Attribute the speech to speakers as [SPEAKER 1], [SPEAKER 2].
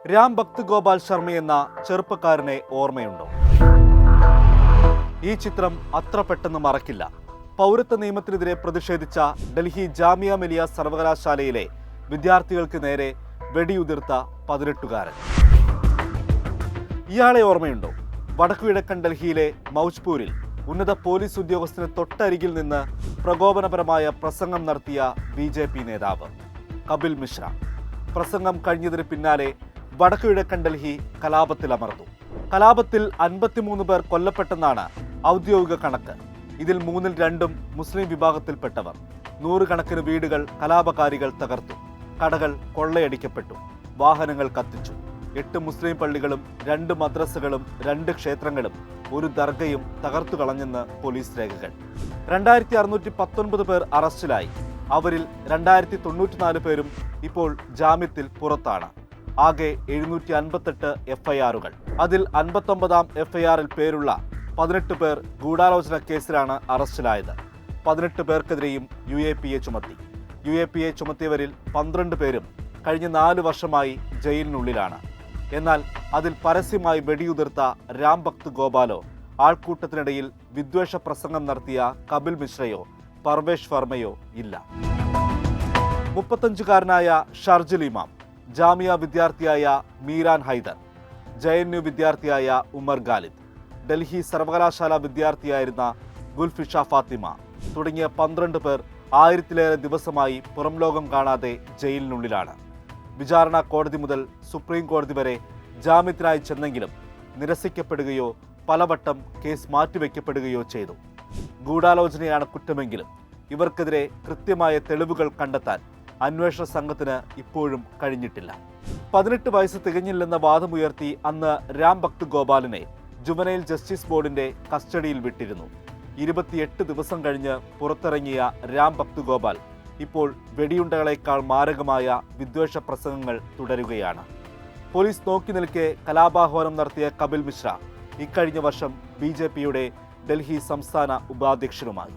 [SPEAKER 1] രാം ഭക്ത് ഗോപാൽ ശർമ്മ എന്ന ചെറുപ്പക്കാരനെ ഓർമ്മയുണ്ടോ? ഈ ചിത്രം അത്ര പെട്ടെന്ന് മറക്കില്ല. പൗരത്വ നിയമത്തിനെതിരെ പ്രതിഷേധിച്ച ഡൽഹി ജാമിയ മിലിയ സർവകലാശാലയിലെ വിദ്യാർത്ഥികൾക്ക് നേരെ വെടിയുതിർത്ത 18കാരൻ. ഇയാളെ ഓർമ്മയുണ്ടോ? വടക്കുകിഴക്കൻ ഡൽഹിയിലെ മൗജ്പൂരിൽ ഉന്നത പോലീസ് ഉദ്യോഗസ്ഥന് തൊട്ടരികിൽ നിന്ന് പ്രകോപനപരമായ പ്രസംഗം നടത്തിയ BJP നേതാവ് കപിൽ മിശ്ര. പ്രസംഗം കഴിഞ്ഞതിന് പിന്നാലെ വടക്കുകിഴക്കൻ ഡൽഹി കലാപത്തിലമർന്നു. കലാപത്തിൽ 53 പേർ കൊല്ലപ്പെട്ടെന്നാണ് ഔദ്യോഗിക കണക്ക്. ഇതിൽ 2 മുസ്ലിം വിഭാഗത്തിൽപ്പെട്ടവർ. 100 കണക്കിന് വീടുകൾ കലാപകാരികൾ തകർത്തു. കടകൾ കൊള്ളയടിക്കപ്പെട്ടു. വാഹനങ്ങൾ കത്തിച്ചു. 8 മുസ്ലിം പള്ളികളും 2 മദ്രസകളും 2 ക്ഷേത്രങ്ങളും 1 ദർഗയും തകർത്തു കളഞ്ഞെന്ന് പോലീസ് രേഖകൾ. 2619 പേർ അറസ്റ്റിലായി. അവരിൽ 2094 പേരും ഇപ്പോൾ ജാമ്യത്തിൽ പുറത്താണ്. ആകെ 758 FIR-കൾ. അതിൽ 59ാം FIR-ൽ പേരുള്ള 18 പേർ ഗൂഢാലോചന കേസിലാണ് അറസ്റ്റിലായത്. 18 പേർക്കെതിരെയും UAPA ചുമത്തി. UAPA ചുമത്തിയവരിൽ 12 പേരും കഴിഞ്ഞ 4 വർഷമായി ജയിലിനുള്ളിലാണ്. എന്നാൽ അതിൽ പരസ്യമായി വെടിയുതിർത്ത രാം ഭക്ത് ഗോപാലോ, ആൾക്കൂട്ടത്തിനിടയിൽ വിദ്വേഷ പ്രസംഗം നടത്തിയ കപിൽ മിശ്രയോ പർവേഷ് വർമ്മയോ ഇല്ല. 35കാരനായ ഷർജിൽ ഇമാം, ജാമിയ വിദ്യാർത്ഥിയായ മീരാൻ ഹൈദർ, JNU വിദ്യാർത്ഥിയായ ഉമർ ഖാലിദ്, ഡൽഹി സർവകലാശാല വിദ്യാർത്ഥിയായിരുന്ന ഗുൽഫിഷ ഫാത്തിമ തുടങ്ങിയ 12 പേർ 1000-ലേറെ ദിവസമായി പുറം ലോകം കാണാതെ ജയിലിനുള്ളിലാണ്. വിചാരണ കോടതി മുതൽ സുപ്രീം കോടതി വരെ ജാമ്യത്തിനായി ചെന്നെങ്കിലും നിരസിക്കപ്പെടുകയോ പലവട്ടം കേസ് മാറ്റിവെക്കപ്പെടുകയോ ചെയ്തു. ഗൂഢാലോചനയാണ് കുറ്റമെങ്കിലും ഇവർക്കെതിരെ കൃത്യമായ തെളിവുകൾ കണ്ടെത്താൻ അന്വേഷണ സംഘത്തിന് ഇപ്പോഴും കഴിഞ്ഞിട്ടില്ല. 18 വയസ്സ് തികഞ്ഞില്ലെന്ന വാദമുയർത്തി അന്ന് രാം ഭക്ത് ഗോപാലിനെ ജുവനൈൽ ജസ്റ്റിസ് ബോർഡിന്റെ കസ്റ്റഡിയിൽ വിട്ടിരുന്നു. 28 ദിവസം കഴിഞ്ഞ് പുറത്തിറങ്ങിയ രാം ഭക്ത് ഗോപാൽ ഇപ്പോൾ വെടിയുണ്ടകളേക്കാൾ മാരകമായ വിദ്വേഷ പ്രസംഗങ്ങൾ തുടരുകയാണ്. പോലീസ് നോക്കി നിൽക്കെ കലാപാഹ്വാനം നടത്തിയ കപിൽ മിശ്ര ഇക്കഴിഞ്ഞ വർഷം BJPയുടെ ഡൽഹി സംസ്ഥാന ഉപാധ്യക്ഷനുമായി.